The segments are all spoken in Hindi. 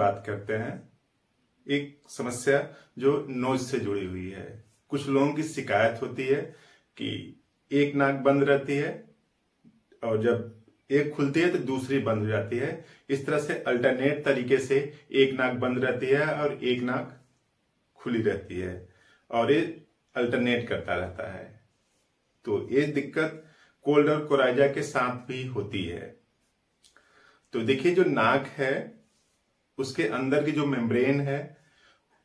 बात करते हैं एक समस्या जो नोज से जुड़ी हुई है। कुछ लोगों की शिकायत होती है कि एक नाक बंद रहती है और जब एक खुलती है तो दूसरी बंद हो जाती है। इस तरह से अल्टरनेट तरीके से एक नाक बंद रहती है और एक नाक खुली रहती है और ये अल्टरनेट करता रहता है। तो ये दिक्कत कोल्ड और कोराइजा के साथ भी होती है। तो देखिए, जो नाक है उसके अंदर की जो मेम्ब्रेन है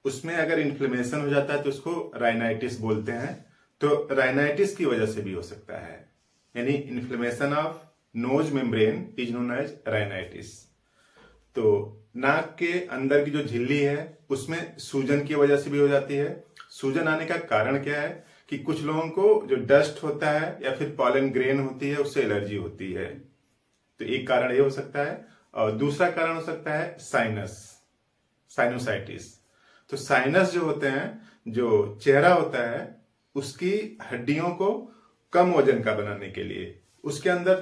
उसमें अगर इन्फ्लेमेशन हो जाता है तो उसको राइनाइटिस बोलते हैं। तो राइनाइटिस की वजह से भी हो सकता है, यानी inflammation of nose membrane is known as rhinitis. तो नाक के अंदर की जो झिल्ली है उसमें सूजन की वजह से भी हो जाती है। सूजन आने का कारण क्या है कि कुछ लोगों को जो डस्ट होता है या फिर पॉलन ग्रेन होती है उससे एलर्जी होती है। तो एक कारण ये हो सकता है और दूसरा कारण हो सकता है साइनोसाइटिस। तो साइनस जो होते हैं, जो चेहरा होता है उसकी हड्डियों को कम वजन का बनाने के लिए उसके अंदर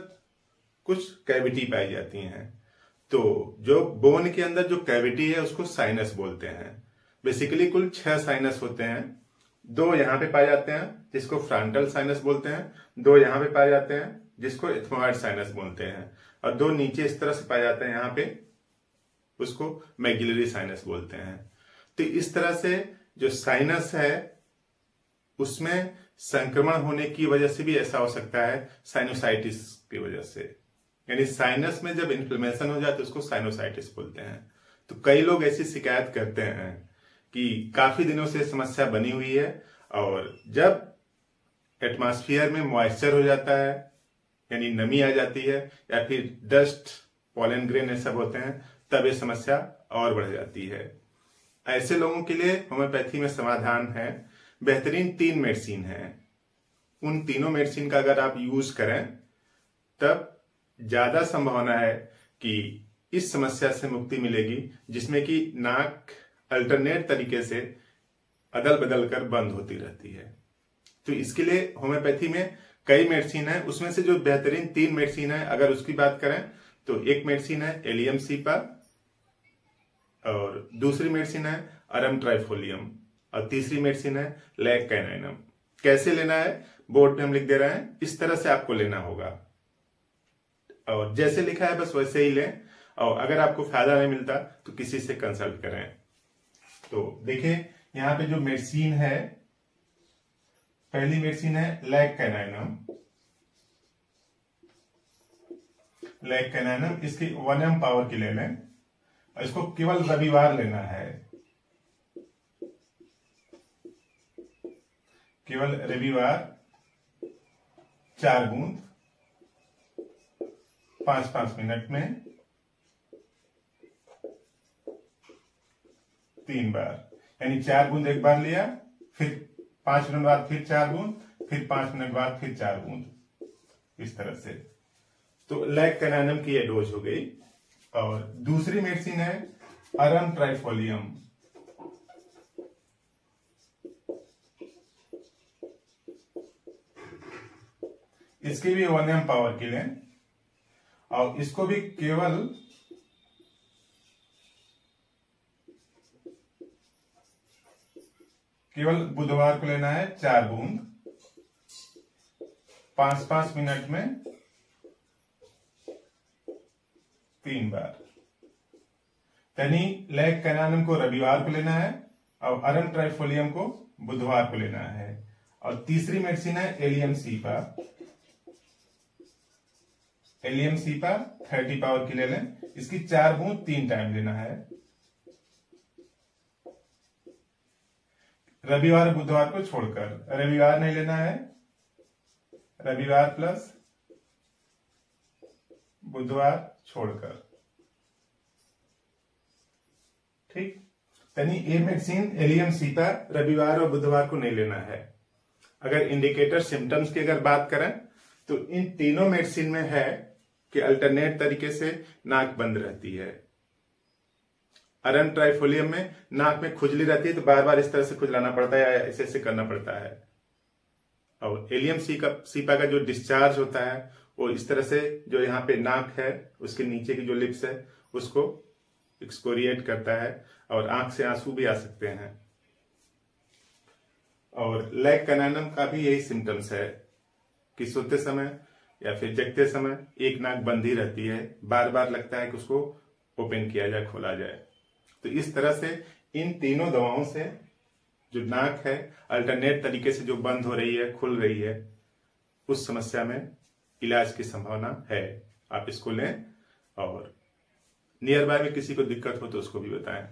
कुछ कैविटी पाई जाती हैं। तो जो बोन के अंदर जो कैविटी है उसको साइनस बोलते हैं। बेसिकली कुल 6 साइनस होते हैं। 2 यहाँ पे पाए जाते हैं जिसको फ्रंटल साइनस बोलते हैं, 2 यहाँ पे पाए जाते हैं जिसको एथमोइड साइनस बोलते हैं, और 2 नीचे इस तरह से पाए जाते हैं यहाँ पे, उसको मैक्सिलरी साइनस बोलते हैं। तो इस तरह से जो साइनस है उसमें संक्रमण होने की वजह से भी ऐसा हो सकता है, साइनोसाइटिस की वजह से। यानी साइनस में जब इन्फ्लेमेशन हो जाए तो उसको साइनोसाइटिस बोलते हैं। तो कई लोग ऐसी शिकायत करते हैं कि काफी दिनों से समस्या बनी हुई है और जब एटमॉस्फेयर में मॉइस्चर हो जाता है यानी नमी आ जाती है या फिर डस्ट पॉलन ग्रेन ये सब होते हैं तब ये समस्या और बढ़ जाती है। ऐसे लोगों के लिए होम्योपैथी में समाधान है। बेहतरीन 3 मेडिसिन है। उन तीनों मेडिसिन का अगर आप यूज करें तब ज्यादा संभावना है कि इस समस्या से मुक्ति मिलेगी, जिसमें कि नाक अल्टरनेट तरीके से अदल बदल कर बंद होती रहती है। तो इसके लिए होम्योपैथी में कई मेडिसिन है। उसमें से जो बेहतरीन 3 मेडिसिन है अगर उसकी बात करें तो एक मेडिसिन है एलियम सीपा, और दूसरी मेडिसिन है अरम ट्राइफोलियम, और तीसरी मेडिसिन है लैक कैनाइनम। कैसे लेना है बोर्ड पे हम लिख दे रहे हैं, इस तरह से आपको लेना होगा और जैसे लिखा है बस वैसे ही लें। और अगर आपको फायदा नहीं मिलता तो किसी से कंसल्ट करें। तो देखिए यहाँ पे जो मेडिसिन है, पहली मेडिसिन है लैक कैनाइनम। लैक कैनाइनम इसकी 1 mg पावर की ले लें और इसको केवल रविवार लेना है। केवल रविवार 4 बूंद 5-5 मिनट में 3 बार, यानी 4 बूंद एक बार लिया, फिर 5 मिनट बाद फिर 4 बूंद, फिर 5 मिनट बाद फिर 4 बूंद, इस तरह से। तो लैक कैनाइनम की ये डोज हो गई। और दूसरी मेडिसिन है अरम ट्राइफोलियम। इसकी भी 1 mg पावर की लें और इसको भी केवल बुधवार को लेना है। 4 बूंद 5-5 मिनट में 3 बार। यानी लैक कैनाइनम को रविवार को लेना है और अरम ट्राइफोलियम को बुधवार को लेना है। और तीसरी मेडिसिन है allium cepa. Allium cepa 30 power की ले लें, इसकी 4 बूंद 3 टाइम लेना है। रविवार बुधवार को छोड़कर, रविवार नहीं लेना है, रविवार प्लस बुधवार छोड़कर, ठीक। यानी ये मेडिसिन एलियम सीपा रविवार और बुधवार को नहीं लेना है। अगर इंडिकेटर सिम्टम्स की अगर बात करें तो इन तीनों मेडिसिन में है कि अल्टरनेट तरीके से नाक बंद रहती है। अरम ट्राइफोलियम में नाक में खुजली रहती है तो बार बार इस तरह से खुजलाना पड़ता है या ऐसे ऐसे करना पड़ता है। और एलियम सीपा का जो डिस्चार्ज होता है वो इस तरह से, जो यहाँ पे नाक है उसके नीचे की जो लिप्स है उसको एक्सकोरिएट करता है और आंख से आंसू भी आ सकते हैं। और लैग कैनानम का भी यही सिम्टम्स है कि सोते समय या फिर जगते समय एक नाक बंद ही रहती है, बार बार लगता है कि उसको ओपन किया जाए, खोला जाए। तो इस तरह से इन तीनों दवाओं से जो नाक है अल्टरनेट तरीके से जो बंद हो रही है, खुल रही है, उस समस्या में इलाज की संभावना है। आप इसको लें और नियर बाय में किसी को दिक्कत हो तो उसको भी बताएं।